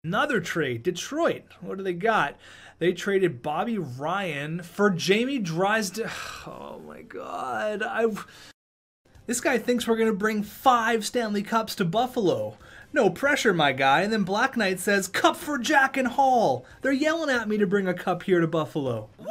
Another trade, Detroit. What do they got? They traded Bobby Ryan for Jamie Drysdale. Oh my God. This guy thinks we're going to bring 5 Stanley Cups to Buffalo. No pressure, my guy. And then Black Knight says, cup for Jack and Hall. They're yelling at me to bring a cup here to Buffalo. Woo!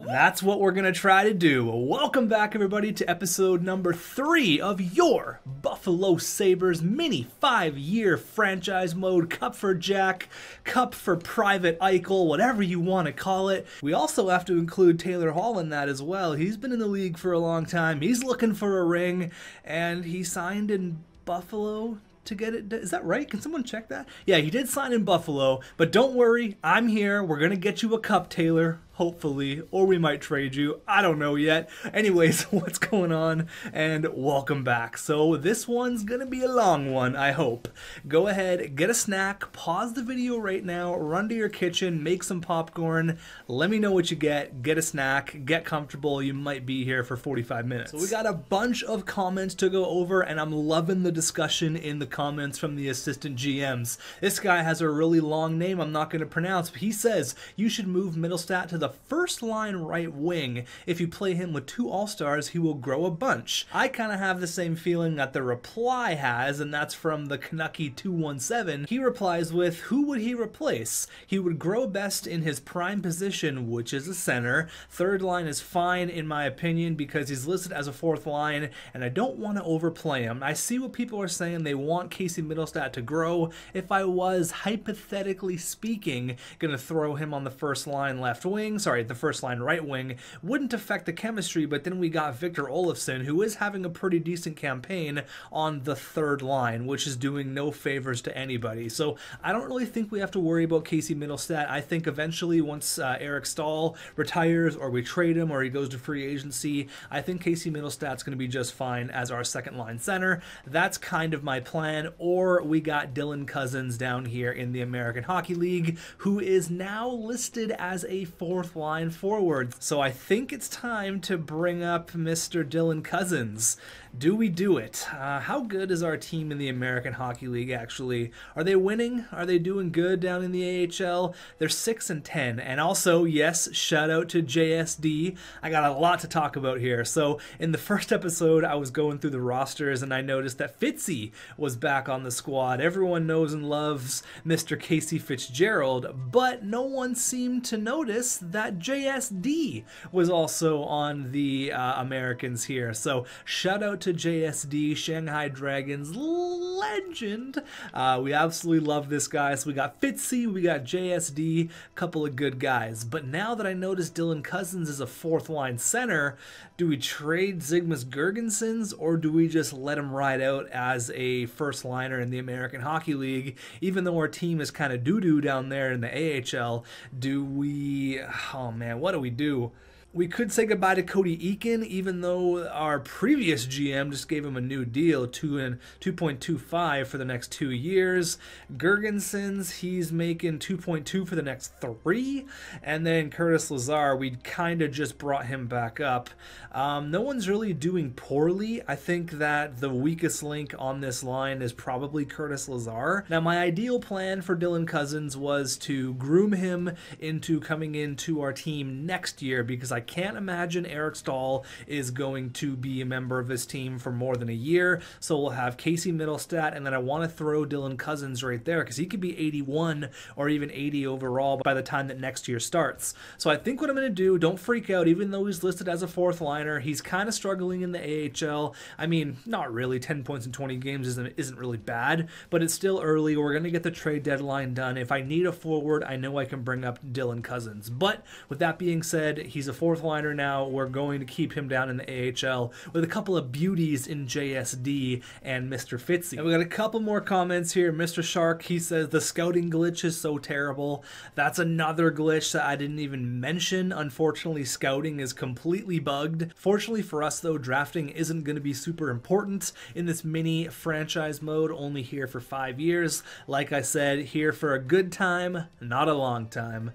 That's what we're going to try to do. Welcome back, everybody, to episode number 3 of your Buffalo Sabres mini 5-year franchise mode. Cup for Jack, cup for Private Eichel, whatever you want to call it. We also have to include Taylor Hall in that as well. He's been in the league for a long time. He's looking for a ring, and he signed in Buffalo to get it. Is that right? Can someone check that? Yeah, he did sign in Buffalo, but don't worry, I'm here. We're going to get you a cup, Taylor. Hopefully, or we might trade you. I don't know yet. Anyways, what's going on? And welcome back. So this one's gonna be a long one, I hope. Go ahead, get a snack, pause the video right now, run to your kitchen, make some popcorn, let me know what you get a snack, get comfortable. You might be here for 45 minutes. So we got a bunch of comments to go over, and I'm loving the discussion in the comments from the assistant GMs. This guy has a really long name I'm not gonna pronounce, but he says you should move Middlestat to the first line right wing. If you play him with 2 All-Stars, he will grow a bunch. I kind of have the same feeling that the reply has, and that's from the Canucky217. He replies with, who would he replace? He would grow best in his prime position, which is a center. Third line is fine in my opinion because he's listed as a 4th line, and I don't want to overplay him. I see what people are saying. They want Casey Middlestat to grow. If I was, hypothetically speaking, gonna throw him on the first line left wing, the first line right wing, wouldn't affect the chemistry, but then we got Victor Olofsson, who is having a pretty decent campaign on the 3rd line, which is doing no favors to anybody. So I don't really think we have to worry about Casey Middlestat. I think eventually once Eric Stahl retires, or we trade him, or he goes to free agency, I think Casey Middlestat's going to be just fine as our 2nd line center. That's kind of my plan. Or we got Dylan Cousins down here in the American Hockey League, who is now listed as a 4th line forward. So I think it's time to bring up Mr. Dylan Cousins. Do we do it? How good is our team in the American Hockey League actually? Are they winning? Are they doing good down in the AHL? They're 6-10. And also, yes, shout out to JSD. I got a lot to talk about here. So in the first episode, I was going through the rosters and I noticed that Fitzy was back on the squad. Everyone knows and loves Mr. Casey Fitzgerald, but no one seemed to notice that JSD was also on the Americans here. So shout out to JSD, Shanghai Dragons legend. We absolutely love this guy. So we got Fitzy, we got JSD, couple of good guys. But now that I notice Dylan Cousins is a 4th line center, do we trade Zygmunt Girgensons, or do we just let him ride out as a first liner in the American Hockey League? Even though our team is kind of doo-doo down there in the AHL, do we... oh man, what do we do? We could say goodbye to Cody Eakin, even though our previous GM just gave him a new deal, 2.25 for the next 2 years. Girgensons, he's making 2.2 for the next 3. And then Curtis Lazar, we kind of just brought him back up. No one's really doing poorly. I think that the weakest link on this line is probably Curtis Lazar. Now, my ideal plan for Dylan Cousins was to groom him into coming into our team next year, because I can't imagine Eric Stahl is going to be a member of this team for more than a year. So we'll have Casey Middlestat, and then I want to throw Dylan Cousins right there because he could be 81 or even 80 overall by the time that next year starts. So I think what I'm going to do, don't freak out, even though he's listed as a 4th liner, he's kind of struggling in the AHL. I mean, not really. 10 points in 20 games isn't really bad, but it's still early. We're going to get the trade deadline done. If I need a forward, I know I can bring up Dylan Cousins. But with that being said, he's a 4th liner now. We're going to keep him down in the AHL with a couple of beauties in JSD and Mr. Fitzy. And we got a couple more comments here. Mr. Shark, he says the scouting glitch is so terrible. That's another glitch that I didn't even mention. Unfortunately, scouting is completely bugged. Fortunately for us though, drafting isn't going to be super important in this mini franchise mode, only here for 5 years. Like I said, here for a good time, not a long time.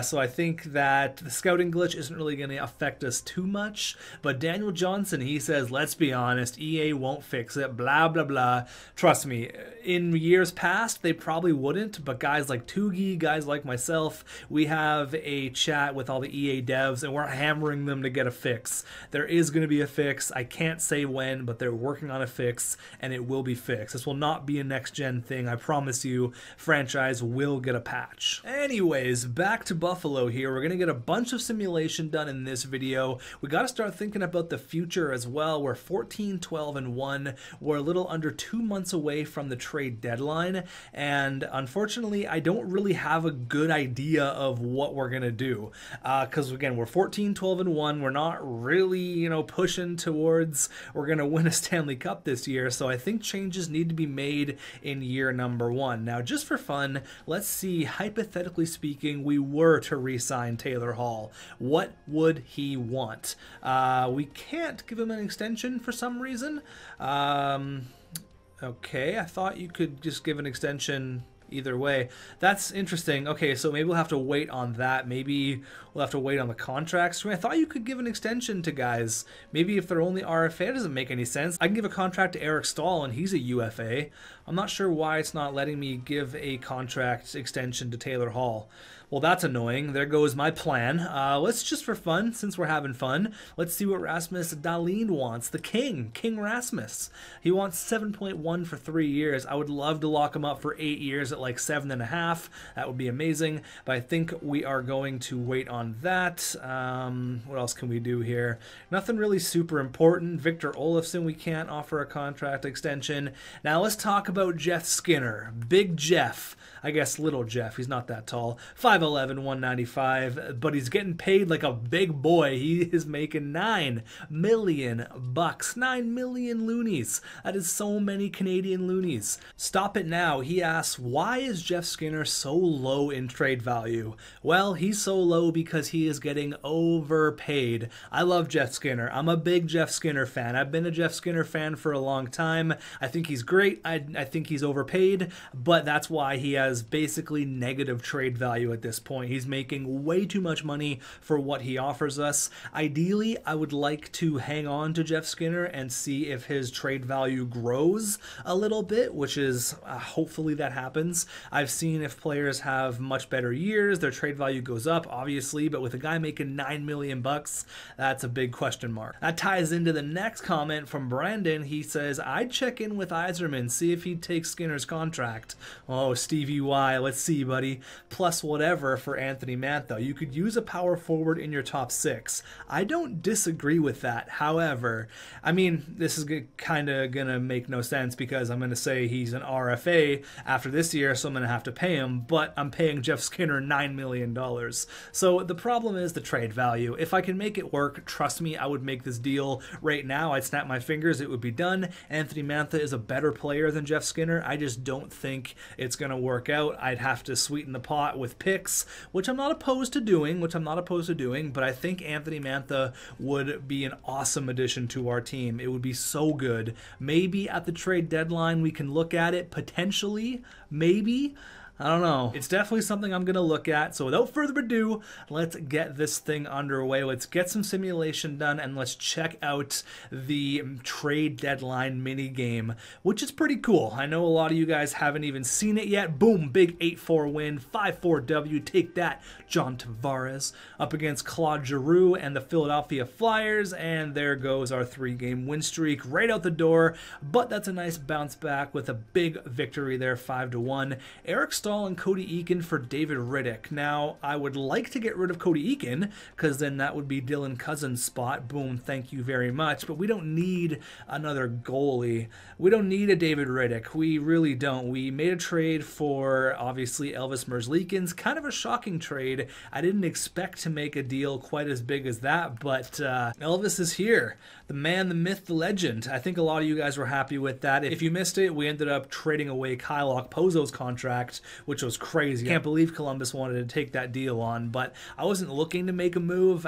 So I think that the scouting glitch isn't really really going to affect us too much. But Daniel Johnson, he says, let's be honest, EA won't fix it, blah, blah, blah. Trust me, in years past, they probably wouldn't, but guys like Tugi, guys like myself, we have a chat with all the EA devs, and we're hammering them to get a fix. There is going to be a fix. I can't say when, but they're working on a fix, and it will be fixed. This will not be a next-gen thing. I promise you, franchise will get a patch. Anyways, back to Buffalo here. We're going to get a bunch of simulation done in this video. We got to start thinking about the future as well. We're 14-12-1. We're a little under 2 months away from the trade deadline, and unfortunately, I don't really have a good idea of what we're going to do. Because again, we're 14-12-1. We're not really, you know, pushing towards we're going to win a Stanley Cup this year, so I think changes need to be made in year number 1. Now, just for fun, let's see, hypothetically speaking, we were to re-sign Taylor Hall. What would he want? We can't give him an extension for some reason. Okay, I thought you could just give an extension either way. That's interesting. Okay, so maybe we'll have to wait on that. Maybe we'll have to wait on the contracts. I mean, I thought you could give an extension to guys. Maybe if they're only RFA, it doesn't make any sense. I can give a contract to Eric Stahl, and he's a UFA. I'm not sure why it's not letting me give a contract extension to Taylor Hall. Well, that's annoying. There goes my plan. Let's just for fun, since we're having fun, let's see what Rasmus Dahlin wants. The King Rasmus. He wants 7.1 for 3 years. I would love to lock him up for 8 years at like 7.5. That would be amazing. But I think we are going to wait on that. What else can we do here? Nothing really super important. Victor Olofsson, we can't offer a contract extension. Now let's talk about Jeff Skinner. Big Jeff. I guess little Jeff. He's not that tall. 5'11", 195, but he's getting paid like a big boy. He is making $9 million. 9 million loonies. That is so many Canadian loonies. Stop it now. He asks, why is Jeff Skinner so low in trade value? Well, he's so low because he is getting overpaid. I love Jeff Skinner. I'm a big Jeff Skinner fan. I've been a Jeff Skinner fan for a long time. I think he's great. I think he's overpaid, but that's why he has basically negative trade value at this point. He's making way too much money for what he offers us. Ideally, I would like to hang on to Jeff Skinner and see if his trade value grows a little bit, which is hopefully that happens. I've seen if players have much better years, their trade value goes up, obviously, but with a guy making $9 million, that's a big question mark. That ties into the next comment from Brandon. He says, I'd check in with Yzerman, see if he'd take Skinner's contract. Oh, Stevie Y, let's see, buddy. Plus whatever for Anthony Mantha. You could use a power forward in your top 6. I don't disagree with that. However, I mean, this is kind of going to make no sense because I'm going to say he's an RFA after this year, so I'm going to have to pay him, but I'm paying Jeff Skinner $9 million. So the problem is the trade value. If I can make it work, trust me, I would make this deal right now. I'd snap my fingers, it would be done. Anthony Mantha is a better player than Jeff Skinner. I just don't think it's going to work out. I'd have to sweeten the pot with picks, which I'm not opposed to doing, but I think Anthony Mantha would be an awesome addition to our team. It would be so good. Maybe at the trade deadline we can look at it, potentially, maybe. I don't know. It's definitely something I'm going to look at. So without further ado, let's get this thing underway. Let's get some simulation done and let's check out the trade deadline mini game, which is pretty cool. I know a lot of you guys haven't even seen it yet. Boom, big 8-4 win, 5-4 W. Take that, John Tavares, up against Claude Giroux and the Philadelphia Flyers. And there goes our 3-game win streak right out the door. But that's a nice bounce back with a big victory there, 5-1. Eric Stahl and Cody Eakin for David Riddick. Now, I would like to get rid of Cody Eakin, because then that would be Dylan Cousins' spot. Boom, thank you very much. But we don't need another goalie. We don't need a David Riddick. We really don't. We made a trade for, obviously, Elvis Merzlikins. Kind of a shocking trade. I didn't expect to make a deal quite as big as that, but Elvis is here. The man, the myth, the legend. I think a lot of you guys were happy with that. If you missed it, we ended up trading away Kyle Okposo's contract which was crazy. I can't believe Columbus wanted to take that deal on, but I wasn't looking to make a move.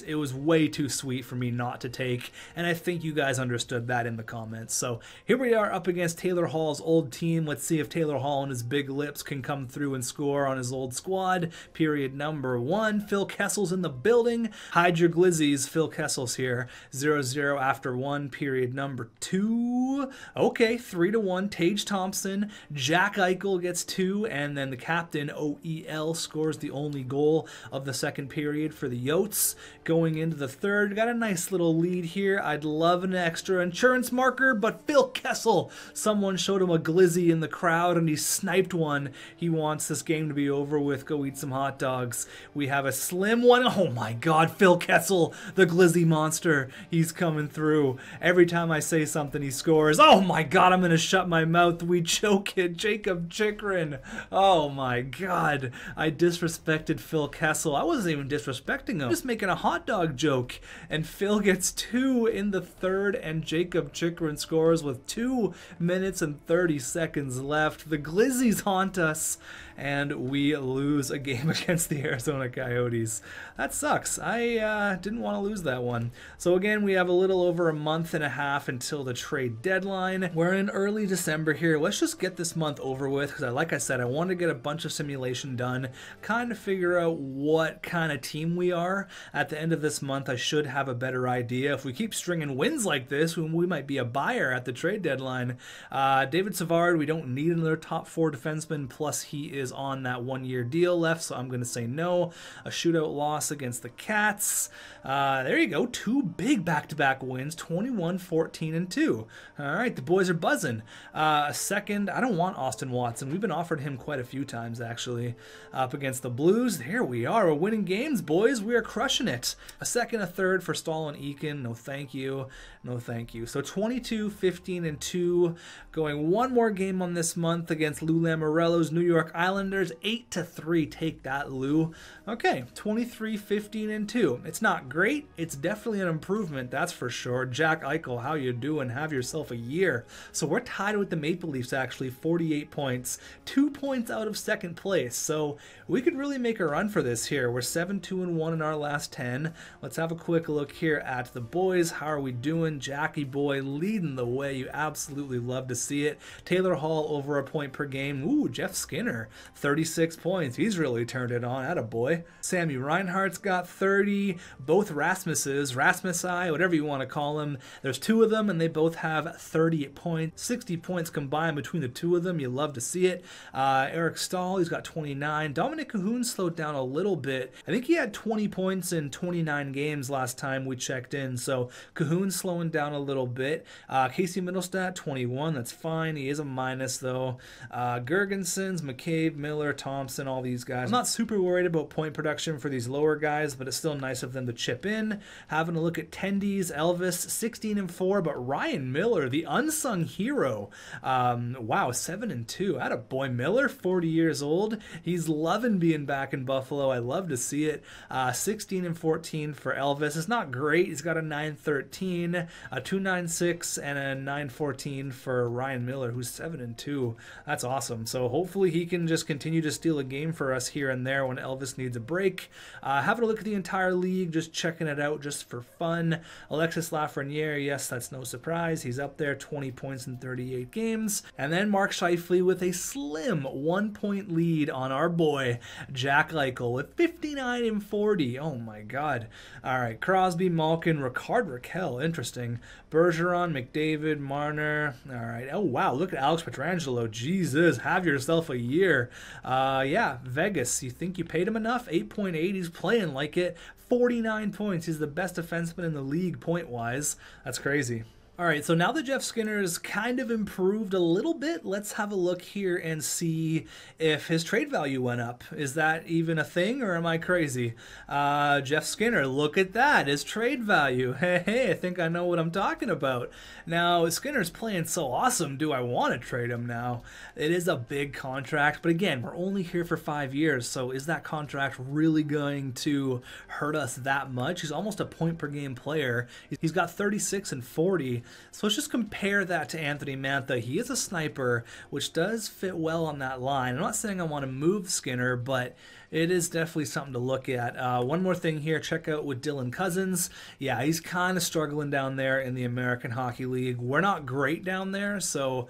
It was way too sweet for me not to take, and I think you guys understood that in the comments. So here we are up against Taylor Hall's old team. Let's see if Taylor Hall and his big lips can come through and score on his old squad. Period number 1. Phil Kessel's in the building. Hide your glizzies. Phil Kessel's here. 0-0 after 1. Period number 2. Okay, 3-1. Tage Thompson. Jack Eichel gets 2, and then the captain, OEL, scores the only goal of the second period for the Yotes. Going into the third, got a nice little lead here. I'd love an extra insurance marker, but Phil Kessel, someone showed him a glizzy in the crowd and he sniped one. He wants this game to be over with. Go eat some hot dogs. We have a slim one. Oh my God, Phil Kessel, the glizzy monster. He's coming through. Every time I say something, he scores. Oh my God, I'm going to shut my mouth. We choke it. Jacob Chikrin. Oh my God. I disrespected Phil Kessel. I wasn't even disrespecting him. Just making a hot dog joke. And Phil gets 2 in the third, and Jacob Chikrin scores with 2 minutes and 30 seconds left. The Glizzies haunt us, and we lose a game against the Arizona Coyotes. That sucks. I didn't want to lose that one. So again, we have a little over a month and a half until the trade deadline. We're in early December here. Let's just get this month over with, because like I said, I want to get a bunch of simulation done, kind of figure out what kind of team we are. At the end of this month, I should have a better idea. If we keep stringing wins like this, we might be a buyer at the trade deadline. David Savard, we don't need another top 4 defenseman, plus he is on that 1-year deal left, so I'm going to say no. A shootout loss against the Cats. There you go. 2 big back-to-back wins, 21-14-2. All right, the boys are buzzing. A second, I don't want Austin Watson. We've been offered him quite a few times, actually. Up against the Blues. There we are. We're winning games, boys. We are crushing it. A second, a third for Stahl and Eakin. No thank you. No thank you. So 22-15-2. Going one more game on this month against Lou Lamoriello's New York Islanders. 8-3. Take that, Lou. Okay, 23-15-2. It's not great. It's definitely an improvement, that's for sure. Jack Eichel, how you doing? Have yourself a year. So we're tied with the Maple Leafs, actually, 48 points. 2 points out of second place. So we could really make a run for this here. We're 7-2-1 in our last 10. Let's have a quick look here at the boys. How are we doing? Jackie boy leading the way. You absolutely love to see it. Taylor Hall over a point per game. Ooh, Jeff Skinner, 36 points. He's really turned it on. Attaboy. Sammy Reinhardt's got 30. Both Rasmusi, whatever you want to call them. There's 2 of them, and they both have 30 points. 60 points combined between the 2 of them. You love to see it. Eric Stahl, he's got 29. Dominic Cahoon slowed down a little bit. I think he had 20 points in 29 games last time we checked in, so Cahoon's slowing down a little bit. Casey Middlestat, 21. That's fine. He is a minus, though. Gergensons, McCabe, Miller, Thompson, all these guys. I'm not super worried about point production for these lower guys, but it's still nice of them to chip in. Having a look at Tendies, Elvis, 16-4, but Ryan Miller, the unsung hero, wow, 7-2. Attaboy Miller, 40 years old. He's loving being back in Buffalo. I love to see it. 16-14 for Elvis. It's not great. He's got a 9-13, a 2.96, and a 9-14 for Ryan Miller, who's 7-2. That's awesome. So hopefully he can just continue to steal a game for us here and there when Elvis needs a break. Having a look at the entire league, just checking it out just for fun. Alexis Lafreniere, yes, that's no surprise. He's up there, 20 points in 38 games. And then Mark Scheifele with a slim 1-point lead on our boy, Jack Eichel, with 59-40. Oh my God. All right, Crosby, Malkin, Ricard Raquel, interesting. Bergeron, McDavid, Marner. All right. Oh, wow. Look at Alex Pietrangelo. Jesus, have yourself a year. Yeah, Vegas. You think you paid him enough? 8.8. He's playing like it. 49 points. He's the best defenseman in the league point-wise. That's crazy. All right, so now that Jeff Skinner's kind of improved a little bit, let's have a look here and see if his trade value went up. Is that even a thing, or am I crazy? Jeff Skinner, look at that, his trade value. Hey, I think I know what I'm talking about. Now, Skinner's playing so awesome. Do I want to trade him now? It is a big contract, but again, we're only here for 5 years, so is that contract really going to hurt us that much? He's almost a point-per-game player. He's got 36 and 40. So let's just compare that to Anthony Mantha. He is a sniper, which does fit well on that line. I'm not saying I want to move Skinner, but it is definitely something to look at. One more thing here, check out with Dylan Cousins. Yeah, he's kind of struggling down there in the American Hockey League. We're not great down there, so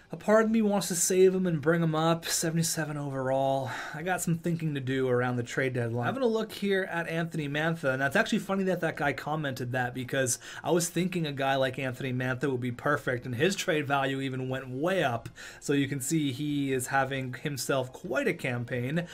a part of me wants to save him and bring him up. 77 overall. I got some thinking to do around the trade deadline. Having a look here at Anthony Mantha, and that's actually funny that that guy commented that, because I was thinking a guy like Anthony Mantha would be perfect, and his trade value even went way up. So you can see he is having himself quite a campaign.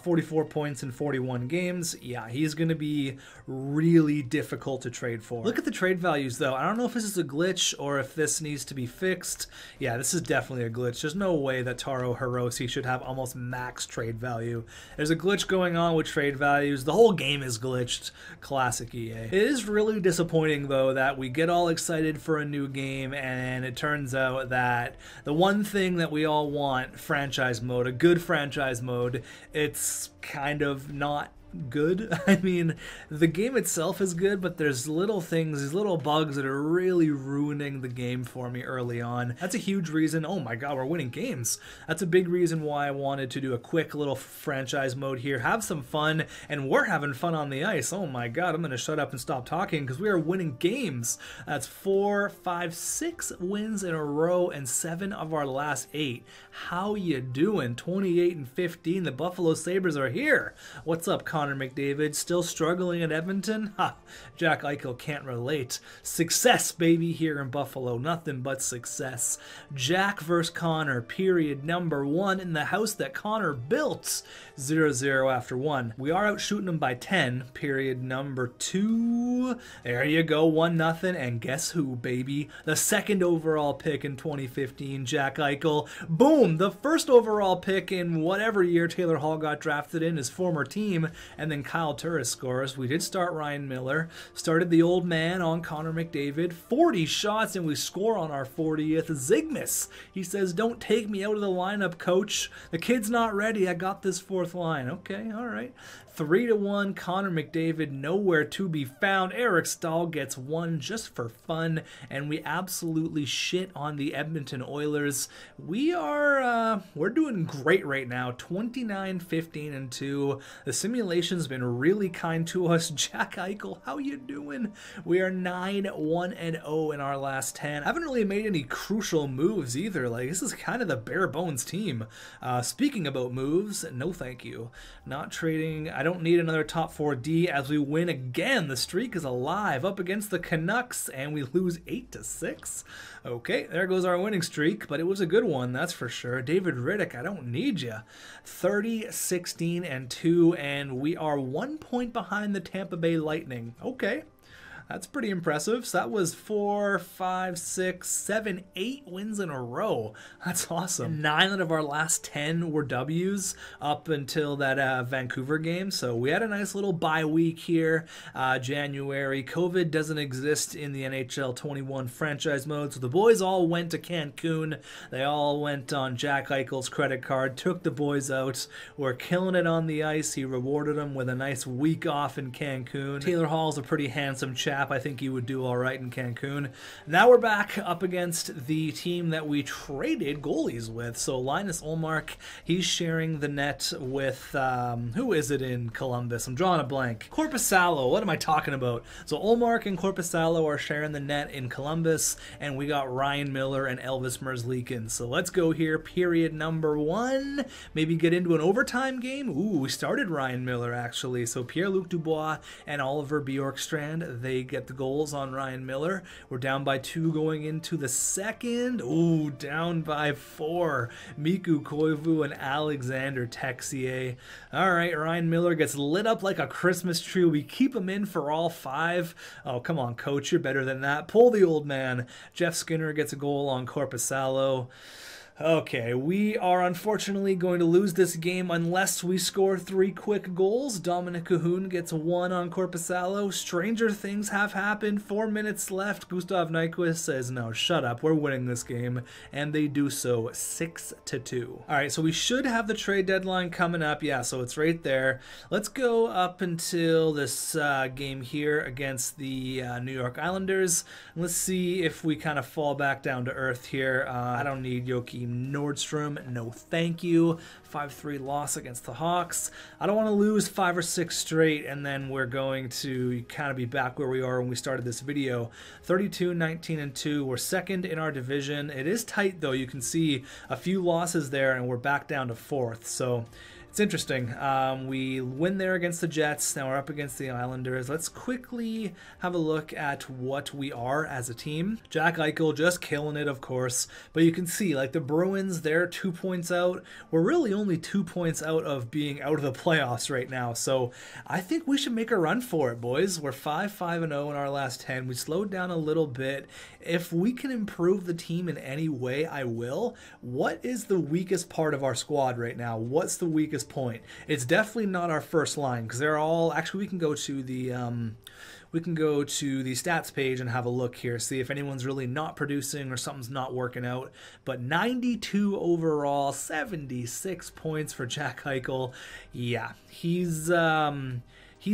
44 points in 41 games. Yeah, he's going to be really difficult to trade for. Look at the trade values, though. I don't know if this is a glitch or if this needs to be fixed. Yeah, this is definitely a glitch. There's no way that Taro Hirose should have almost max trade value. There's a glitch going on with trade values. The whole game is glitched. Classic EA. It is really disappointing, though, that we get all excited for a new game and it turns out that the one thing that we all want, franchise mode, a good franchise mode, it's kind of not good. I mean, the game itself is good, but there's little things, these little bugs that are really ruining the game for me early on. That's a huge reason. Oh my god, we're winning games. That's a big reason why I wanted to do a quick little franchise mode here, have some fun, and we're having fun on the ice. Oh my god, I'm gonna shut up and stop talking because we are winning games. That's 4, 5, 6 wins in a row and 7 of our last 8. How you doing? 28 and 15. The Buffalo Sabres are here. What's up, Connor McDavid? Still struggling at Edmonton? Ha! Jack Eichel can't relate. Success, baby, here in Buffalo. Nothing but success. Jack versus Connor, period number 1 in the house that Connor built. 0-0 after 1. We are out shooting them by 10, period number 2. There you go, 1-0. And guess who, baby? The second overall pick in 2015, Jack Eichel. Boom! The first overall pick in whatever year Taylor Hall got drafted in, his former team. And then Kyle Turris scores. We did start Ryan Miller. Started the old man on Connor McDavid. 40 shots and we score on our 40th. Zygmus. He says, don't take me out of the lineup, coach. The kid's not ready. I got this 4th line. Okay, all right. 3-1, Connor McDavid nowhere to be found. Eric Stahl gets 1 just for fun, and we absolutely shit on the Edmonton Oilers. We're doing great right now. 29, 15, and 2. The simulation's been really kind to us. Jack Eichel, how you doing? We are 9-1-0 in our last 10. I haven't really made any crucial moves either. Like, this is kind of the bare bones team. Speaking about moves, no thank you. Not trading. I don't need another top 4D as we win again. The streak is alive up against the Canucks and we lose 8-6. Okay, there goes our winning streak, but it was a good one, that's for sure. David Riddick, I don't need you. 30, 16, and 2, and we are 1 point behind the Tampa Bay Lightning. Okay. That's pretty impressive. So that was 4, 5, 6, 7, 8 wins in a row. That's awesome. 9 out of our last 10 were W's up until that Vancouver game. So we had a nice little bye week here, January. COVID doesn't exist in the NHL 21 franchise mode. So the boys all went to Cancun. They all went on Jack Eichel's credit card, took the boys out. We're killing it on the ice. He rewarded them with a nice week off in Cancun. Taylor Hall's a pretty handsome chap. I think he would do all right in Cancun. Now we're back up against the team that we traded goalies with. So Linus Ullmark, he's sharing the net with, who is it in Columbus? I'm drawing a blank. Korpisalo, what am I talking about? So Ullmark and Korpisalo are sharing the net in Columbus, and we got Ryan Miller and Elvis Merzlikins. So let's go here, period number 1. Maybe get into an overtime game. Ooh, we started Ryan Miller, actually. So Pierre-Luc Dubois and Oliver Bjorkstrand, they get the goals on Ryan Miller. We're down by 2 going into the second. Ooh, down by 4. Miku Koivu and Alexander Texier. All right, Ryan Miller gets lit up like a Christmas tree. We keep him in for all 5. Oh, come on, coach. You're better than that. Pull the old man. Jeff Skinner gets a goal on Korpisalo. Okay, we are unfortunately going to lose this game unless we score 3 quick goals. Dominic Cahoon gets 1 on Korpisalo. Stranger things have happened. 4 minutes left. Gustav Nyquist says, no, shut up. We're winning this game. And they do so 6-2. All right, so we should have the trade deadline coming up. Yeah, so it's right there. Let's go up until this game here against the New York Islanders. Let's see if we kind of fall back down to earth here. I don't need Joakim Nordstrom, no thank you. 5-3 loss against the Hawks. I don't want to lose 5 or 6 straight and then we're going to kind of be back where we are when we started this video. 32-19-2. We're second in our division. It is tight though. You can see a few losses there and we're back down to 4th. So it's interesting. We win there against the Jets. Now we're up against the Islanders. Let's quickly have a look at what we are as a team. Jack Eichel just killing it, of course. But you can see, like the Bruins, they're 2 points out. We're really only 2 points out of being out of the playoffs right now. So I think we should make a run for it, boys. We're 5-5-0 in our last 10. We slowed down a little bit. If we can improve the team in any way, I will. What is the weakest part of our squad right now? What's the weakest point? It's definitely not our first line because they're all actually we can go to the stats page and have a look here, see if anyone's really not producing or something's not working out. But 92 overall, 76 points for Jack Eichel. Yeah, he's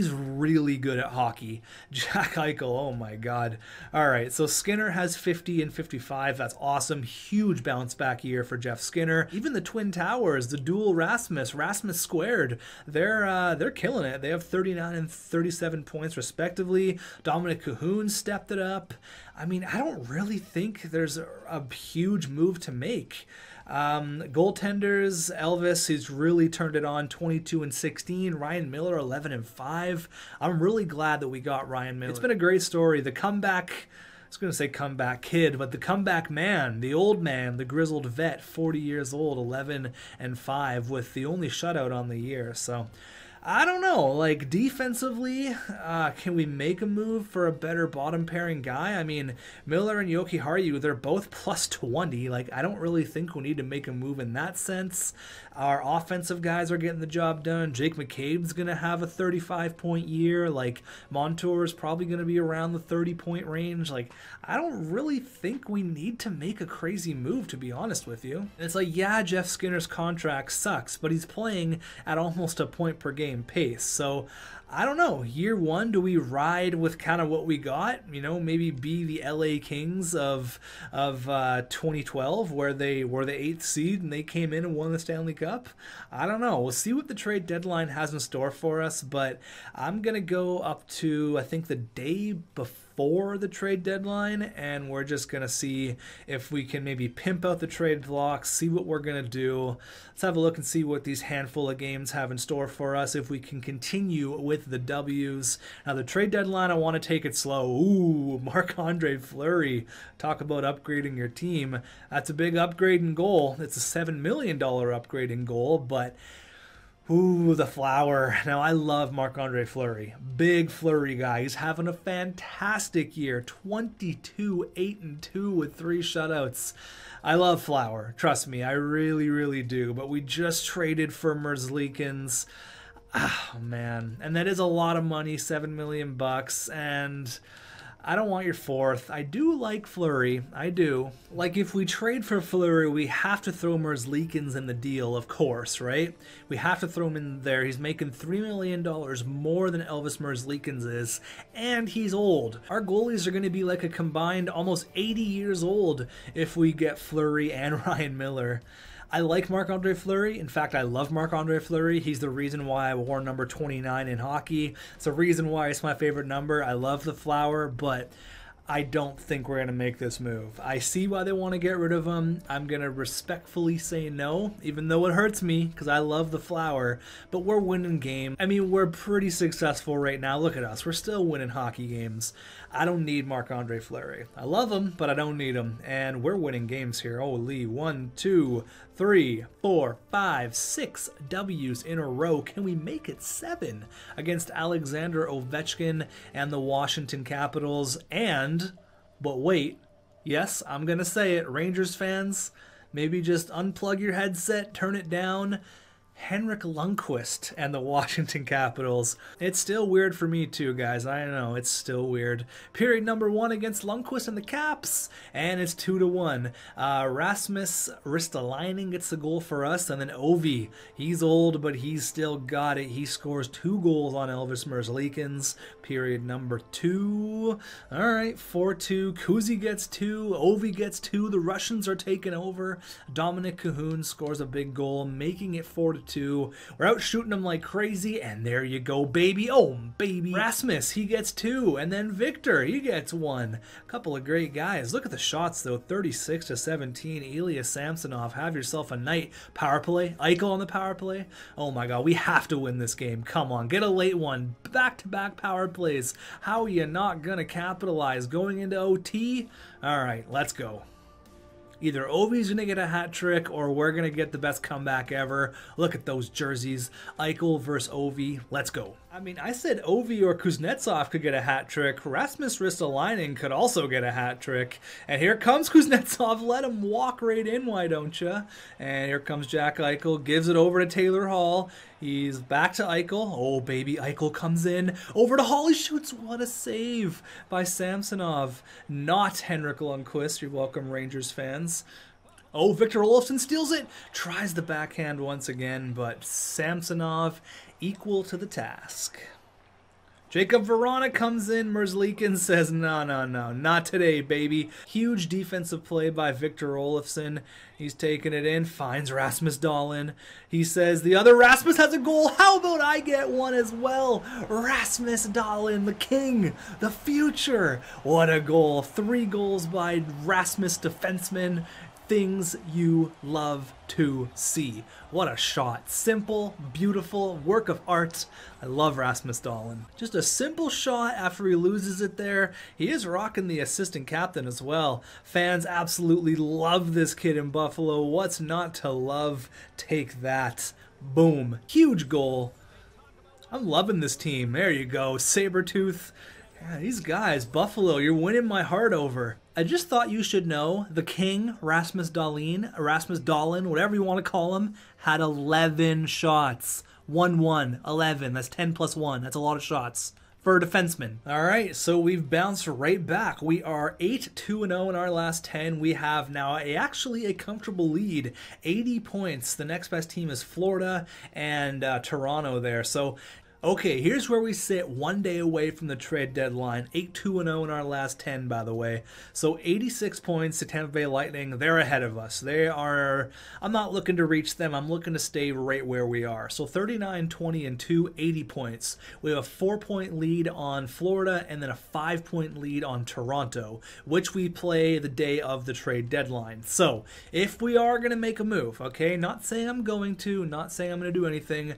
really good at hockey. Jack Eichel, oh my God. All right, so Skinner has 50 and 55. That's awesome. Huge bounce back year for Jeff Skinner. Even the Twin Towers, the dual Rasmus squared, they're killing it. They have 39 and 37 points respectively. Dominic Cahoon stepped it up. I mean, I don't really think there's a huge move to make. Goaltenders, Elvis, he's really turned it on, 22 and 16. Ryan Miller, 11 and 5. I'm really glad that we got Ryan Miller. It's been a great story. The comeback, I was going to say comeback kid, but the comeback man, the old man, the grizzled vet, 40 years old, 11 and 5 with the only shutout on the year. So I don't know, like defensively, can we make a move for a better bottom pairing guy? I mean, Miller and Yoki Haru, they're both plus 20. Like, I don't really think we need to make a move in that sense. Our offensive guys are getting the job done. Jake McCabe's going to have a 35-point year. Like, Montour's probably going to be around the 30-point range. Like, I don't really think we need to make a crazy move, to be honest with you. And it's like, yeah, Jeff Skinner's contract sucks, but he's playing at almost a point per game pace. So I don't know, year one, do we ride with kind of what we got, you know, maybe be the LA Kings of 2012 where they were the 8th seed and they came in and won the Stanley Cup? I don't know. We'll see what the trade deadline has in store for us, but I'm gonna go up to, I think, the day before the trade deadline, and we're just gonna see if we can maybe pimp out the trade blocks, see what we're gonna do. Let's have a look and see what these handful of games have in store for us, if we can continue with the W's. Now the trade deadline, I want to take it slow. Ooh, Marc-Andre Fleury, talk about upgrading your team. That's a big upgrade in goal. It's a $7 million upgrade in goal, but ooh, the Flower. Now, I love Marc-Andre Fleury. Big Fleury guy. He's having a fantastic year. 22, 8-2 with 3 shutouts. I love Flower. Trust me, I really, really do. But we just traded for Merzlikins. Oh, man. And that is a lot of money, $7 million bucks. And I don't want your 4th. I do like Fleury. I do. Like, if we trade for Fleury, we have to throw Merzlikins in the deal, of course, right? We have to throw him in there. He's making $3 million more than Elvis Merzlikins is, and he's old. Our goalies are going to be like a combined almost 80 years old if we get Fleury and Ryan Miller. I like Marc-Andre Fleury. In fact, I love Marc-Andre Fleury. He's the reason why I wore number 29 in hockey. It's the reason why it's my favorite number. I love the Flower, but I don't think we're going to make this move. I see why they want to get rid of him. I'm going to respectfully say no, even though it hurts me because I love the Flower, but we're winning game. I mean, we're pretty successful right now. Look at us. We're still winning hockey games. I don't need Marc-Andre Fleury. I love him, but I don't need him, and we're winning games here. Holy, 1, 2, 3, 4, 5, 6 W's in a row. Can we make it 7 against Alexander Ovechkin and the Washington Capitals? And, but wait, yes, I'm going to say it, Rangers fans, maybe just unplug your headset, turn it down. Henrik Lundqvist and the Washington Capitals. It's still weird for me too, guys. I know, it's still weird. Period number 1 against Lundqvist and the Caps, and it's 2-1. Rasmus Ristolainen gets the goal for us, and then Ovi. He's old, but he's still got it. He scores 2 goals on Elvis Merzlikins. Period number 2. All right, 4-2. Kuzi gets 2. Ovi gets 2. The Russians are taking over. Dominic Cahoon scores a big goal, making it 4-2. We're out shooting them like crazy, and there you go, baby. Oh, baby. Rasmus, he gets 2, and then Victor, he gets 1. A couple of great guys. Look at the shots, though. 36-17. Ilya Samsonov, have yourself a night. Power play. Eichel on the power play. Oh, my God. We have to win this game. Come on. Get a late one. Back-to-back power plays. How are you not going to capitalize? Going into OT? All right, let's go. Either Ovi's going to get a hat trick or we're going to get the best comeback ever. Look at those jerseys. Eichel versus Ovi. Let's go. I mean, I said Ovi or Kuznetsov could get a hat trick. Rasmus Ristolainen could also get a hat trick. And here comes Kuznetsov. Let him walk right in, why don't you? And here comes Jack Eichel. Gives it over to Taylor Hall. He's back to Eichel. Oh, baby. Eichel comes in. Over to Hall. He shoots. What a save by Samsonov. Not Henrik Lundqvist. You're welcome, Rangers fans. Oh, Victor Olofsson steals it. Tries the backhand once again, but Samsonov equal to the task. Jacob Verona comes in. Merzlikins says, no, not today, baby. Huge defensive play by Victor Olofsson. He's taking it in, finds Rasmus Dahlin. He says, the other Rasmus has a goal. How about I get one as well? Rasmus Dahlin, the king, the future. What a goal. 3 goals by Rasmus defenseman. Things you love to see. What a shot. Simple, beautiful, work of art. I love Rasmus Dahlin. Just a simple shot after he loses it there. He is rocking the assistant captain as well. Fans absolutely love this kid in Buffalo. What's not to love? Take that. Boom. Huge goal. I'm loving this team. There you go. Sabretooth. Yeah, these guys, Buffalo, you're winning my heart over. I just thought you should know the king, Rasmus Dahlin, whatever you want to call him, had 11 shots. 1-1, 11. That's 10 plus 1. That's a lot of shots for a defenseman. All right, so we've bounced right back. We are 8-2-0 in our last 10. We have now actually a comfortable lead, 80 points. The next best team is Florida and Toronto there. So okay, here's where we sit 1 day away from the trade deadline. 8-2-0 in our last 10, by the way. So 86 points to Tampa Bay Lightning. They're ahead of us. They are, I'm not looking to reach them. I'm looking to stay right where we are. So 39-20-2, 80 points. We have a 4-point lead on Florida and then a 5-point lead on Toronto, which we play the day of the trade deadline. So if we are going to make a move, okay, not saying I'm going to, not saying I'm going to do anything,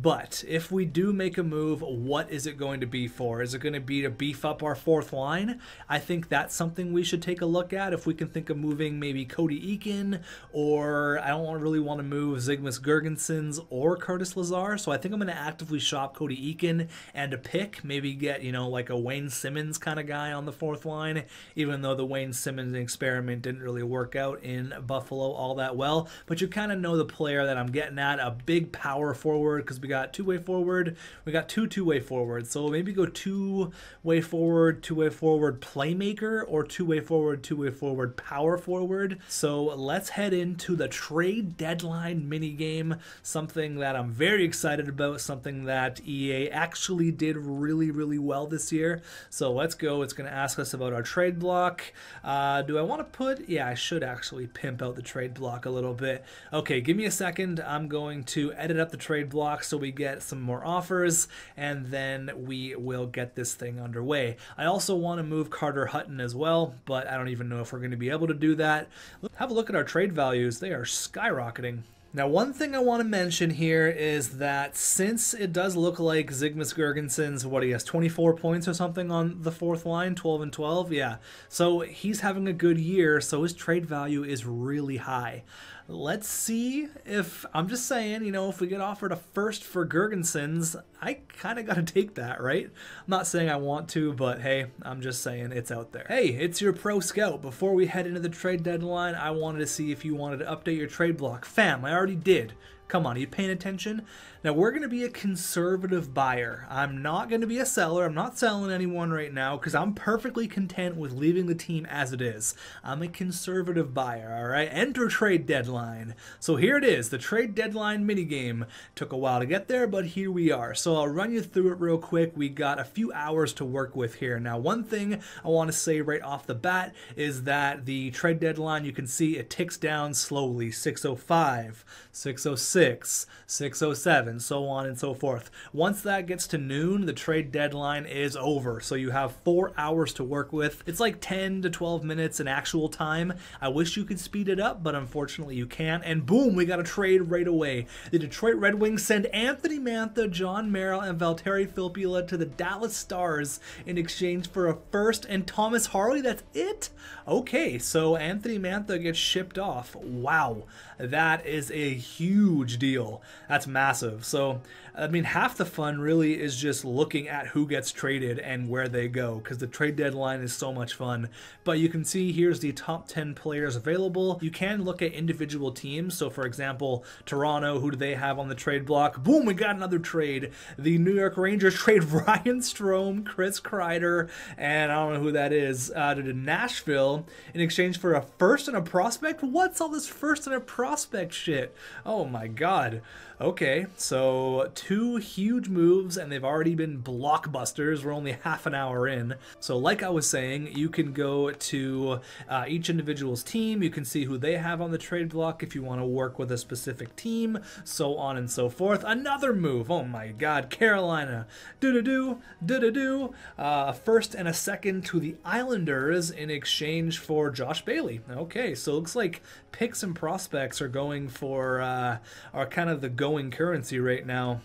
but if we do make a move, what is it going to be for? Is it going to be to beef up our 4th line? I think that's something we should take a look at. If we can think of moving maybe Cody Eakin, or I don't really want to move Zygmunt Girgensons or Curtis Lazar, so I think I'm going to actively shop Cody Eakin and a pick, maybe get, you know, like a Wayne Simmons kind of guy on the 4th line, even though the Wayne Simmons experiment didn't really work out in Buffalo all that well, but you kind of know the player that I'm getting at, a big power forward, because we got two-way forward, we got 2 two-way forwards, so maybe go two-way forward playmaker, or two-way forward power forward. So let's head into the trade deadline minigame, something that I'm very excited about, something that EA actually did really, really well this year. So let's go. It's going to ask us about our trade block. Do I want to put, yeah, I should actually pimp out the trade block a little bit. Okay, give me a second. I'm going to edit up the trade block so we get some more offers, and then we will get this thing underway. I also want to move Carter Hutton as well, but I don't even know if we're going to be able to do that. Have a look at our trade values. They are skyrocketing. Now, one thing I want to mention here is that since it does look like Zygmunt Girgensons, what, he has 24 points or something on the fourth line, 12 and 12, yeah. So he's having a good year, so his trade value is really high. Let's see if, I'm just saying, you know, if we get offered a first for Girgensons, I kind of got to take that, right? I'm not saying I want to, but hey, I'm just saying it's out there. Hey, it's your Pro Scout. Before we head into the trade deadline, I wanted to see if you wanted to update your trade block. Fam, I already did. Come on, are you paying attention? Now, we're going to be a conservative buyer. I'm not going to be a seller. I'm not selling anyone right now because I'm perfectly content with leaving the team as it is. I'm a conservative buyer, all right? Enter trade deadline. So here it is, the trade deadline minigame. Took a while to get there, but here we are. So I'll run you through it real quick. We got a few hours to work with here. Now, one thing I want to say right off the bat is that the trade deadline, you can see it ticks down slowly. 6:05, 6:06, 6:07, so on and so forth. Once that gets to noon, the trade deadline is over. So you have 4 hours to work with. It's like 10 to 12 minutes in actual time. I wish you could speed it up, but unfortunately you can't. And boom, we got a trade right away. The Detroit Red Wings send Anthony Mantha, John Merrill, and Valtteri Filppula to the Dallas Stars in exchange for a first and Thomas Harley. That's it? Okay, so Anthony Mantha gets shipped off. Wow, that is a huge deal. That's massive. So, I mean, half the fun really is just looking at who gets traded and where they go, because the trade deadline is so much fun. But you can see here's the top 10 players available. You can look at individual teams. So, for example, Toronto, who do they have on the trade block? Boom, we got another trade. The New York Rangers trade Ryan Strome, Chris Kreider, and I don't know who that is, to Nashville in exchange for a first and a prospect. What's all this first and a prospect shit? Oh my god. Okay, so 2 huge moves, and they've already been blockbusters. We're only half an hour in. So like I was saying, you can go to each individual's team. You can see who they have on the trade block if you want to work with a specific team, so on and so forth. Another move. Oh my god, Carolina. Do-do-do, a first and a second to the Islanders in exchange for Josh Bailey. Okay, so it looks like picks and prospects are going for, are kind of the going currency right now.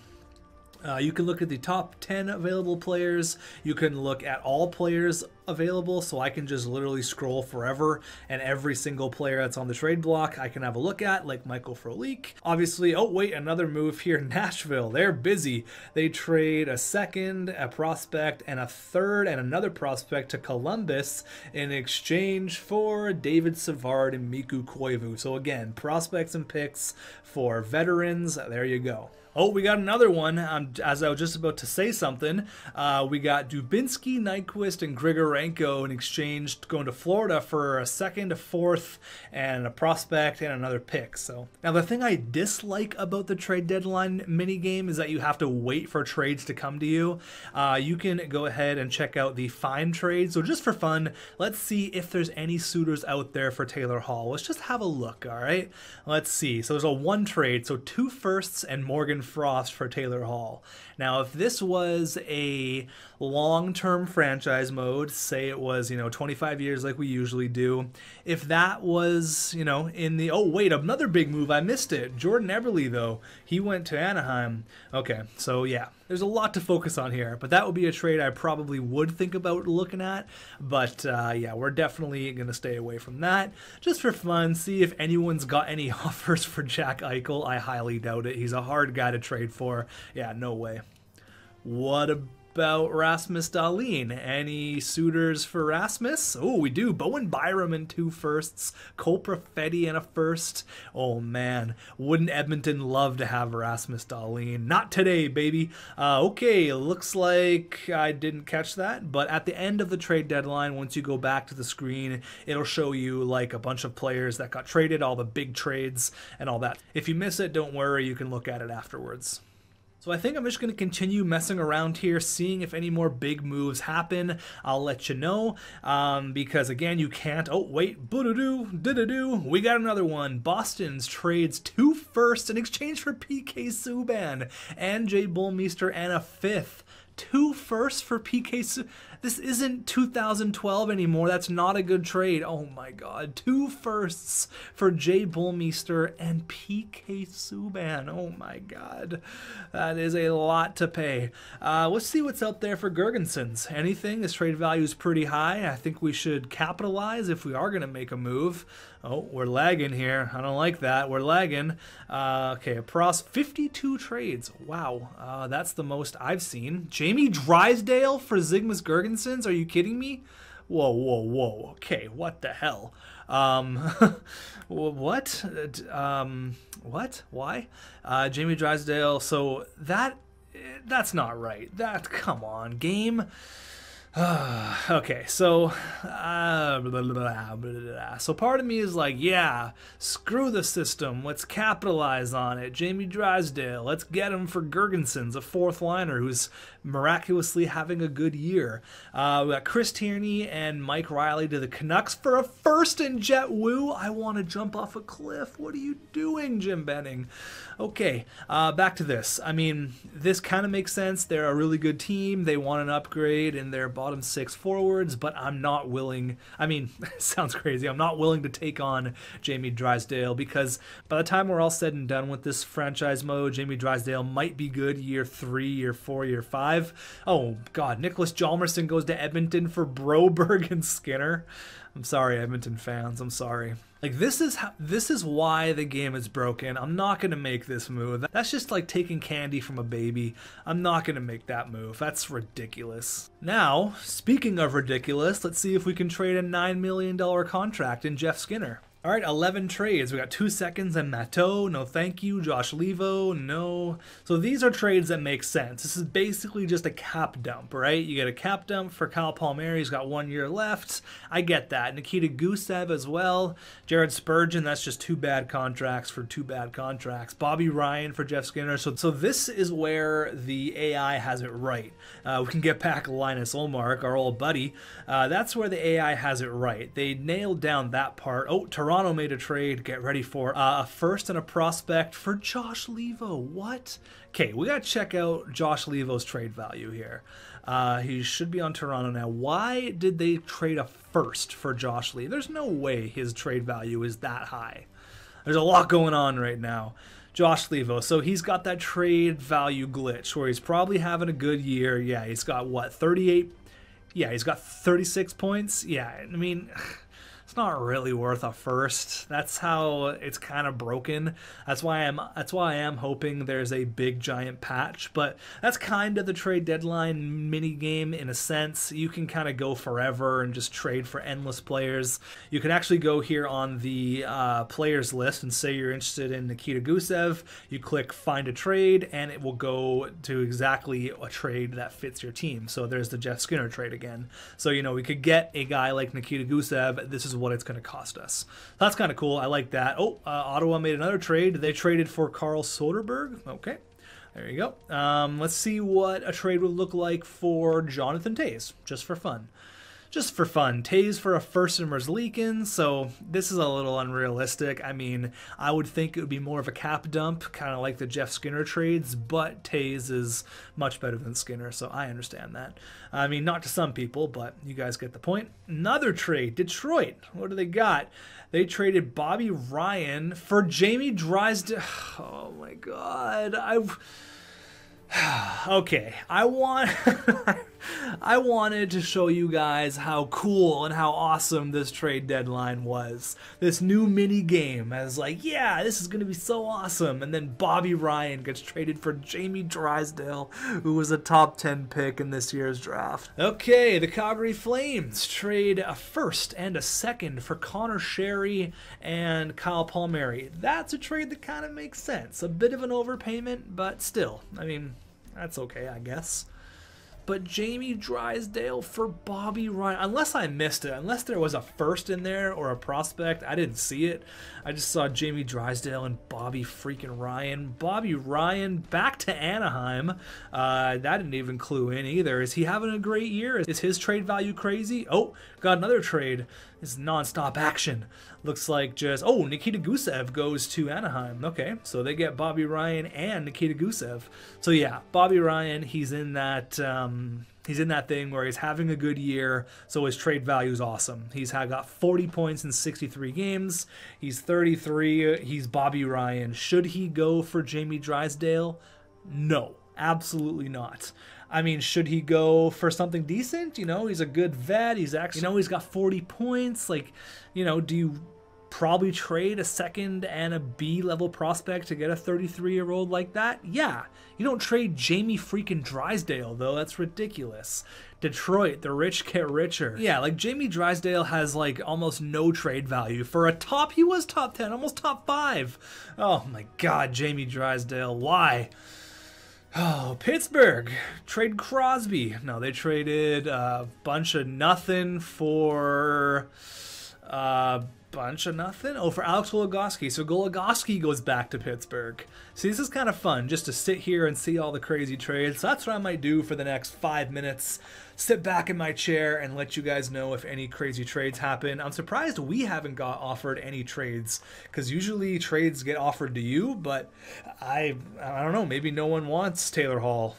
You can look at the top 10 available players. You can look at all players available, so I can just literally scroll forever, and every single player that's on the trade block I can have a look at, like Michael Frolik. Obviously, oh wait, another move here, Nashville. They're busy. They trade a second, a prospect, and a third, and another prospect to Columbus in exchange for David Savard and Mikko Koivu. So again, prospects and picks for veterans. There you go. Oh, we got another one. As I was just about to say something, we got Dubinsky, Nyquist, and Grigorenko in exchange going to Florida for a second, a fourth, and a prospect, and another pick. So now the thing I dislike about the trade deadline minigame is that you have to wait for trades to come to you. You can go ahead and check out the find trade. So just for fun, let's see if there's any suitors out there for Taylor Hall. Let's just have a look, all right? Let's see. So there's a 1 trade, so 2 firsts and Morgan Frost for Taylor Hall. Now, if this was a long-term franchise mode, say it was, 25 years like we usually do, if that was, in the, oh, wait, another big move, I missed it. Jordan Eberle, though, he went to Anaheim. Okay, so yeah, there's a lot to focus on here, but that would be a trade I probably would think about looking at, but yeah, we're definitely going to stay away from that. Just for fun, see if anyone's got any offers for Jack Eichel. I highly doubt it. He's a hard guy to trade for. Yeah, no way. What about Rasmus Dahlin? Any suitors for Rasmus? Oh, we do. Bowen Byram and 2 firsts. Cole Perfetti and a first. Oh, man. Wouldn't Edmonton love to have Rasmus Dahlin? Not today, baby. Okay, looks like I didn't catch that, but at the end of the trade deadline, once you go back to the screen, it'll show you like a bunch of players that got traded, all the big trades and all that. If you miss it, don't worry. You can look at it afterwards. So I think I'm just going to continue messing around here, seeing if any more big moves happen. I'll let you know, because again, you can't, oh wait, boo-doo-doo, we got another one. Boston's trades 2 firsts in exchange for PK Subban and Jay Bullmeister and a 5th 2 firsts for PK. This isn't 2012 anymore. That's not a good trade. Oh my God. 2 firsts for Jay Bullmeister and PK Subban. Oh my God. That is a lot to pay. Let's see what's out there for Girgensons. Anything? This trade value is pretty high. I think we should capitalize if we are going to make a move. Oh, we're lagging here. I don't like that. We're lagging. Okay, across 52 trades. Wow, that's the most I've seen. Jamie Drysdale for Zygmunt Girgensons? Are you kidding me? Whoa, whoa, whoa. Okay, what the hell? What? What? Why? Jamie Drysdale. So that's not right. Come on, game. Okay, so so part of me is like, yeah, screw the system. Let's capitalize on it. Jamie Drysdale, let's get him for Girgensons, a 4th liner who's miraculously having a good year. We got Chris Tierney and Mike Riley to the Canucks for a first in Jet Wu. I want to jump off a cliff. What are you doing, Jim Benning? Okay, back to this. I mean, this kind of makes sense. They're a really good team. They want an upgrade in their bottom 6 forwards, but I'm not willing. I mean, sounds crazy. I'm not willing to take on Jamie Drysdale because by the time we're all said and done with this franchise mode, Jamie Drysdale might be good year 3, year 4, year 5. Oh, God. Nicholas Hjalmarsson goes to Edmonton for Broberg and Skinner. I'm sorry, Edmonton fans. I'm sorry. Like, this is why the game is broken. I'm not going to make this move. That's just like taking candy from a baby. I'm not going to make that move. That's ridiculous. Now, speaking of ridiculous, let's see if we can trade a $9 million contract in Jeff Skinner. All right, 11 trades. We got 2 seconds and Matteau. No thank you. Josh Levo. No. So these are trades that make sense. This is basically just a cap dump, right? You get a cap dump for Kyle Palmieri. He's got 1 year left. I get that. Nikita Gusev as well. Jared Spurgeon. That's just 2 bad contracts for 2 bad contracts. Bobby Ryan for Jeff Skinner. So this is where the AI has it right. We can get back Linus Ullmark, our old buddy. That's where the AI has it right. They nailed down that part. Oh, Toronto made a trade. Get ready for a first and a prospect for Josh Levo. What? Okay, we got to check out Josh Levo's trade value here. He should be on Toronto now. Why did they trade a first for Josh Levo? There's no way his trade value is that high. There's a lot going on right now. Josh Levo. So he's got that trade value glitch where he's probably having a good year. Yeah, he's got what, 38? Yeah, he's got 36 points. Yeah, I mean, it's not really worth a first. That's how it's kind of broken. That's why I am hoping there's a big giant patch. But that's kind of the trade deadline mini game in a sense. You can kind of go forever and just trade for endless players. You can actually go here on the players list and say you're interested in Nikita Gusev. You click find a trade and it will go to exactly a trade that fits your team. So there's the Jeff Skinner trade again. So, you know, we could get a guy like Nikita Gusev. This is what it's going to cost us. That's kind of cool. I like that. Oh, Ottawa made another trade. They traded for Carl Soderberg. Okay, there you go. Let's see what a trade would look like for Jonathan Toews, just for fun. Just for fun. Toews for a first in Merzlikins, so this is a little unrealistic. I mean, I would think it would be more of a cap dump, kind of like the Jeff Skinner trades, but Toews is much better than Skinner, so I understand that. I mean, not to some people, but you guys get the point. Another trade, Detroit. What do they got? They traded Bobby Ryan for Jamie Drysdale. Oh my God. Okay, I wanted to show you guys how cool and how awesome this trade deadline was. This new mini game. I was like, yeah, this is going to be so awesome. And then Bobby Ryan gets traded for Jamie Drysdale, who was a top 10 pick in this year's draft. Okay, the Calgary Flames trade a first and a second for Connor Sherry and Kyle Palmieri. That's a trade that kind of makes sense. A bit of an overpayment, but still, I mean, that's okay, I guess. but Jamie Drysdale for Bobby Ryan, unless I missed it, unless there was a first in there or a prospect, I didn't see it. I just saw Jamie Drysdale and Bobby freaking Ryan. Bobby Ryan back to Anaheim. That didn't even clue in either. Is he having a great year? Is his trade value crazy? Oh, got another trade. This is non-stop action. Looks like just, oh, Nikita Gusev goes to Anaheim. Okay, so they get Bobby Ryan and Nikita Gusev. So yeah, Bobby Ryan, he's in that thing where he's having a good year, so his trade value is awesome. He's got 40 points in 63 games. He's 33. He's Bobby Ryan. Should he go for Jamie Drysdale? No, absolutely not. I mean, should he go for something decent? You know, he's a good vet. He's actually, you know, he's got 40 points. Like, you know, do you probably trade a second and a B-level prospect to get a 33-year-old like that? Yeah. You don't trade Jamie freaking Drysdale, though. That's ridiculous. Detroit, the rich get richer. Yeah, like Jamie Drysdale has like almost no trade value. For a top, he was top 10, almost top 5. Oh my God, Jamie Drysdale, why? Oh, Pittsburgh, trade Crosby. No, they traded a bunch of nothing for... bunch of nothing? Oh, for Alex Goligoski. So Goligoski goes back to Pittsburgh. See, this is kind of fun, just to sit here and see all the crazy trades. So that's what I might do for the next 5 minutes. Sit back in my chair and let you guys know if any crazy trades happen. I'm surprised we haven't got offered any trades, because usually trades get offered to you, but I don't know, maybe no one wants Taylor Hall,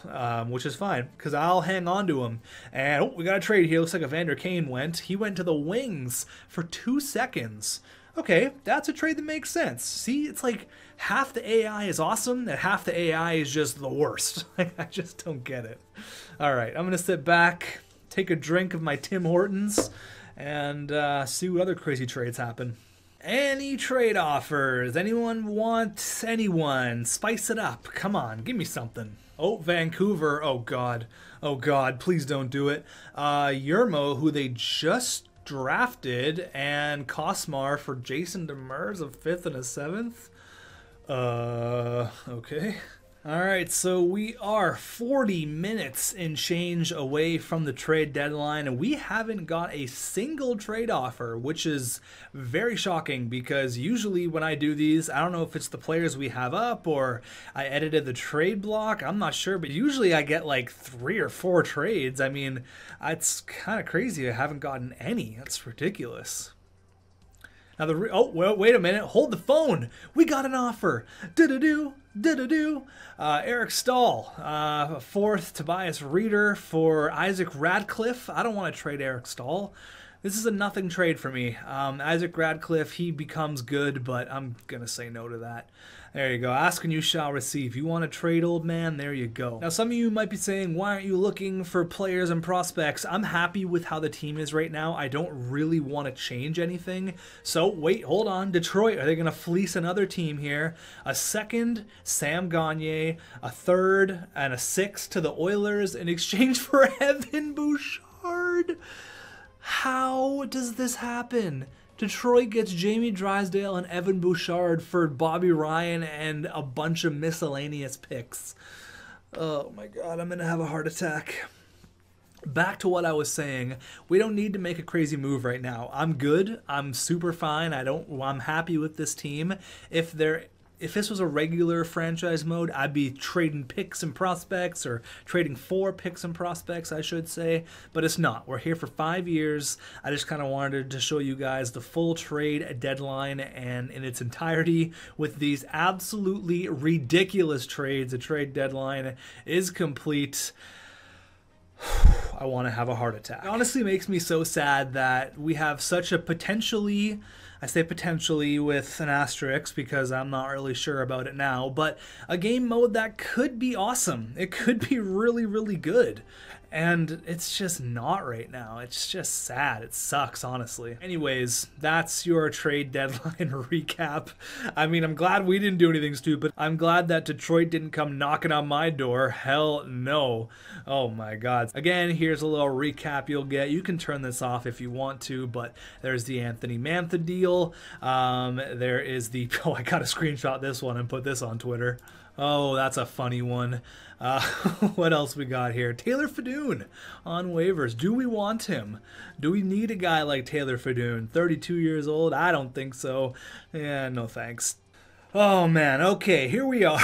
which is fine, because I'll hang on to him. And oh, we got a trade here. Looks like Evander Kane went. He went to the Wings for 2 seconds. Okay, that's a trade that makes sense. See, it's like half the AI is awesome and half the AI is just the worst. I just don't get it. All right, I'm going to sit back, take a drink of my Tim Hortons, and see what other crazy trades happen. Any trade offers? Anyone want anyone? Spice it up. Come on, give me something. Oh, Vancouver. Oh, God. Oh, God. Please don't do it. Yermo, who they just drafted, and Kosmar for Jason Demers, a 5th and a 7th. Okay. All right, so we are 40 minutes and change away from the trade deadline, and we haven't got a single trade offer, which is very shocking, because usually when I do these, I don't know if it's the players we have up or I edited the trade block, I'm not sure, but usually I get like 3 or 4 trades. I mean, it's kind of crazy I haven't gotten any. That's ridiculous. Now oh, well, wait a minute. Hold the phone. We got an offer. Eric Stahl, 4th Tobias Reeder for Isaac Radcliffe. I don't want to trade Eric Stahl. This is a nothing trade for me. Isaac Radcliffe, he becomes good, but I'm going to say no to that. There you go. Ask and you shall receive. You want to trade, old man? There you go. Now, some of you might be saying, why aren't you looking for players and prospects? I'm happy with how the team is right now. I don't really want to change anything. So, wait, hold on. Detroit, are they going to fleece another team here? A 2nd, Sam Gagner, a 3rd, and a 6th to the Oilers in exchange for Evan Bouchard? How does this happen? Detroit gets Jamie Drysdale and Evan Bouchard for Bobby Ryan and a bunch of miscellaneous picks. Oh my God, I'm going to have a heart attack. Back to what I was saying, we don't need to make a crazy move right now. I'm good. I'm super fine. I'm happy with this team. If this was a regular franchise mode, I'd be trading picks and prospects, or trading for picks and prospects, I should say, but it's not. We're here for 5 years. I just kind of wanted to show you guys the full trade deadline and in its entirety with these absolutely ridiculous trades. The trade deadline is complete. I want to have a heart attack. It honestly makes me so sad that we have such a potentially, I say potentially with an asterisk because I'm not really sure about it now, but a game mode that could be awesome. It could be really, really good. And it's just not right now. It's just sad. It sucks, honestly. Anyways, that's your trade deadline recap. I mean, I'm glad we didn't do anything stupid. I'm glad that Detroit didn't come knocking on my door. Hell no. Oh my God. Again, here's a little recap you'll get. You can turn this off if you want to, but there's the Anthony Mantha deal. There is the, oh, I gotta screenshot this one and put this on Twitter. Oh, that's a funny one. What else we got here? Taylor Fedun on waivers. Do we want him? Do we need a guy like Taylor Fedun? 32 years old? I don't think so. Yeah, no thanks. Oh, man. Okay, here we are.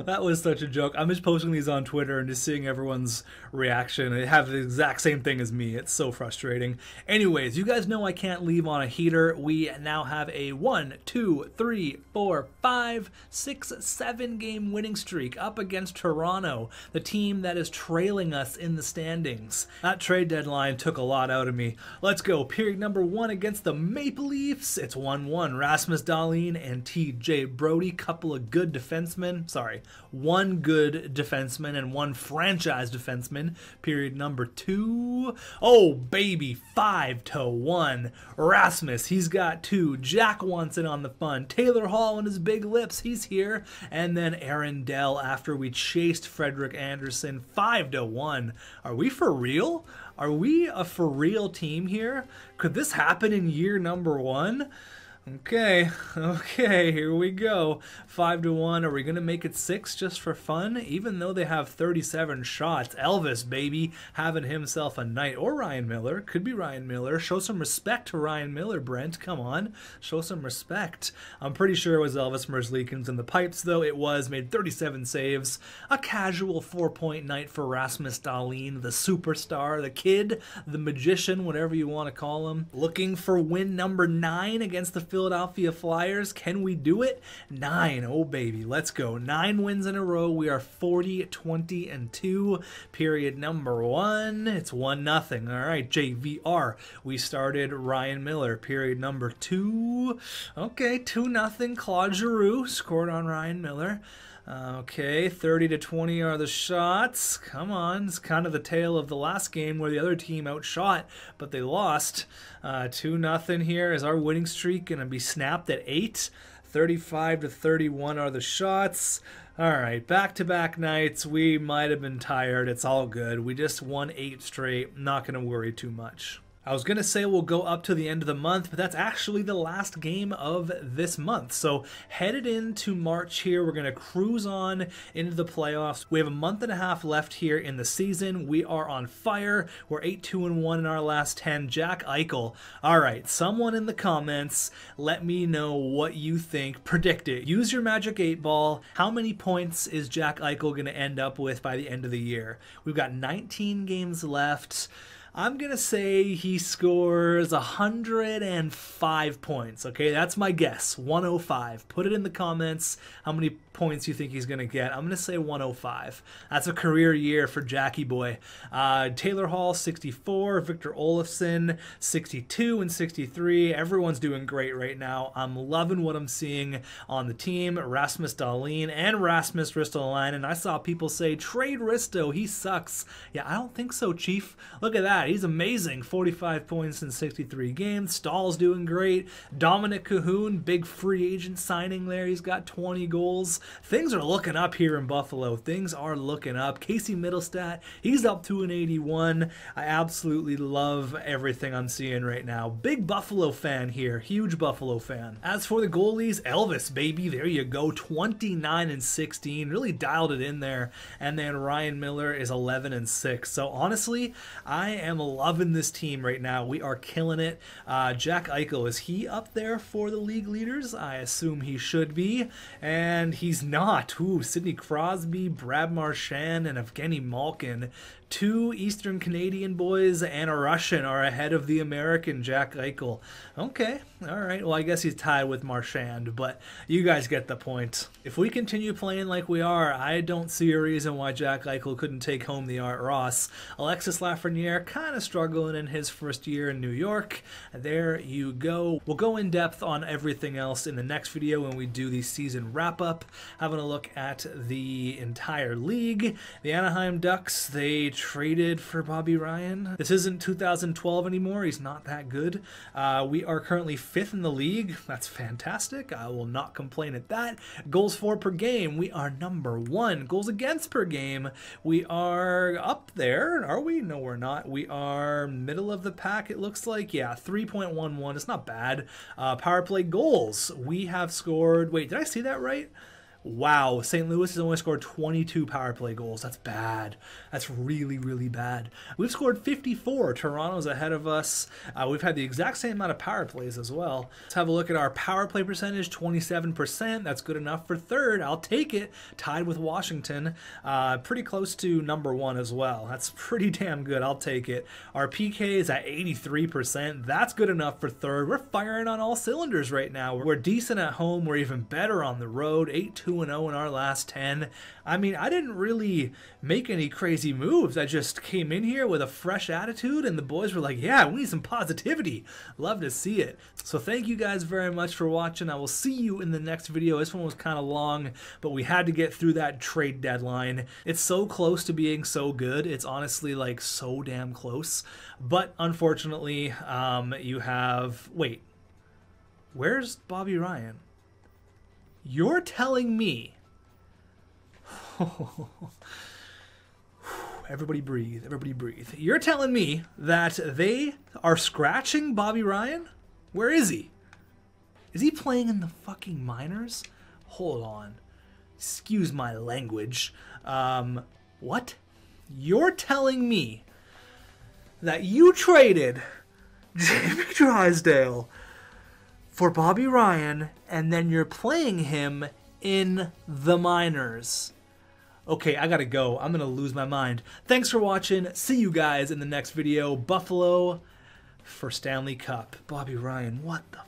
That was such a joke. I'm just posting these on Twitter and just seeing everyone's reaction. They have the exact same thing as me. It's so frustrating. Anyways, you guys know I can't leave on a heater. We now have a 1, 2, 3, 4, 5, 6, 7 game winning streak up against Toronto, the team that is trailing us in the standings. That trade deadline took a lot out of me. Let's go. Period number 1 against the Maple Leafs. It's 1-1. Rasmus Dahlin and TJ Brodie, couple of good defensemen. Sorry, one good defenseman and one franchise defenseman. Period number 2. Oh, baby, 5-1. Rasmus, he's got 2. Jack wants it on the fun. Taylor Hall and his big lips, he's here. And then Aaron Dell after we chased Frederik Andersen. 5-1. Are we for real? Are we a for real team here? Could this happen in year number 1? Okay, here we go. 5-1. Are we going to make it 6 just for fun? Even though they have 37 shots. Elvis, baby, having himself a night. Or Ryan Miller. Could be Ryan Miller. Show some respect to Ryan Miller, Brent. Come on. Show some respect. I'm pretty sure it was Elvis Merzlikins in the pipes, though. It was. Made 37 saves. A casual 4-point night for Rasmus Dahlin, the superstar, the kid, the magician, whatever you want to call him. Looking for win number 9 against the Philadelphia Flyers. Can we do it? 9. Oh, baby. Let's go. 9 wins in a row. We are 40-20-2. Period number 1. It's 1-0. All right, JVR. We started Ryan Miller. Period number 2. Okay, 2-0. Claude Giroux scored on Ryan Miller. Okay, 30-20 are the shots. Come on. It's kind of the tale of the last game where the other team outshot, but they lost. 2-0 here. Is our winning streak going to be snapped at 8? 35-31 are the shots. All right, back-to-back nights. We might have been tired. It's all good. We just won 8 straight. Not going to worry too much. I was going to say we'll go up to the end of the month, but that's actually the last game of this month. So headed into March here, we're going to cruise on into the playoffs. We have a month and a half left here in the season. We are on fire. We're 8-2-1 in our last 10. Jack Eichel. All right, someone in the comments, let me know what you think. Predict it. Use your magic 8 ball. How many points is Jack Eichel going to end up with by the end of the year? We've got 19 games left. I'm going to say he scores 105 points, okay? That's my guess, 105. Put it in the comments how many points you think he's going to get. I'm going to say 105. That's a career year for Jackie boy. Taylor Hall, 64. Victor Olofsson, 62 and 63. Everyone's doing great right now. I'm loving what I'm seeing on the team. Rasmus Dahlin and Rasmus Ristolainen. I saw people say, trade Risto, he sucks. Yeah, I don't think so, Chief. Look at that. He's amazing. 45 points in 63 games. Stahl's doing great. Dominic Cahoon, big free agent signing there. He's got 20 goals. Things are looking up here in Buffalo. Things are looking up. Casey Middlestat, he's up to an 81. I absolutely love everything I'm seeing right now. Big Buffalo fan here. Huge Buffalo fan. As for the goalies, Elvis, baby, there you go. 29 and 16. Really dialed it in there. And then Ryan Miller is 11 and 6. So honestly, I am loving this team right now. We are killing it. Jack Eichel, is he up there for the league leaders? I assume he should be. And he's not. Ooh, Sidney Crosby, Brad Marchand, and Evgeny Malkin. 2 Eastern Canadian boys and a Russian are ahead of the American Jack Eichel. Okay, all right. Well, I guess he's tied with Marchand, but you guys get the point. If we continue playing like we are, I don't see a reason why Jack Eichel couldn't take home the Art Ross. Alexis Lafreniere kind of struggling in his first year in New York. There you go. We'll go in depth on everything else in the next video when we do the season wrap-up, having a look at the entire league. The Anaheim Ducks, they traded for Bobby Ryan. This isn't 2012 anymore. He's not that good. We are currently 5th in the league. That's fantastic. I will not complain at that. Goals for per game, we are number 1. Goals against per game, we are up there. Are we? No, we're not. We are middle of the pack, it looks like. Yeah, 3.11. It's not bad. Power play goals, we have scored... Wait, did I see that right? Wow, St. Louis has only scored 22 power play goals. That's bad. That's really, really bad. We've scored 54. Toronto's ahead of us. We've had the exact same amount of power plays as well. Let's have a look at our power play percentage, 27%. That's good enough for 3rd. I'll take it. Tied with Washington. Pretty close to number 1 as well. That's pretty damn good. I'll take it. Our PK is at 83%. That's good enough for 3rd. We're firing on all cylinders right now. We're decent at home. We're even better on the road. 8-2-0 in our last 10. I mean, I didn't really make any crazy moves. I just came in here with a fresh attitude, and the boys were like, yeah, we need some positivity. Love to see it. So thank you guys very much for watching. I will see you in the next video. This one was kind of long, but we had to get through that trade deadline. It's so close to being so good. It's honestly like so damn close. But unfortunately, you have... Wait, where's Bobby Ryan? You're telling me... Everybody breathe. Everybody breathe. You're telling me that they are scratching Bobby Ryan? Where is he? Is he playing in the fucking minors? Hold on. Excuse my language. What? You're telling me that you traded Jamie Drysdale for Bobby Ryan, and then you're playing him in the minors. Okay, I gotta go. I'm gonna lose my mind. Thanks for watching. See you guys in the next video. Buffalo for Stanley Cup. Bobby Ryan, what the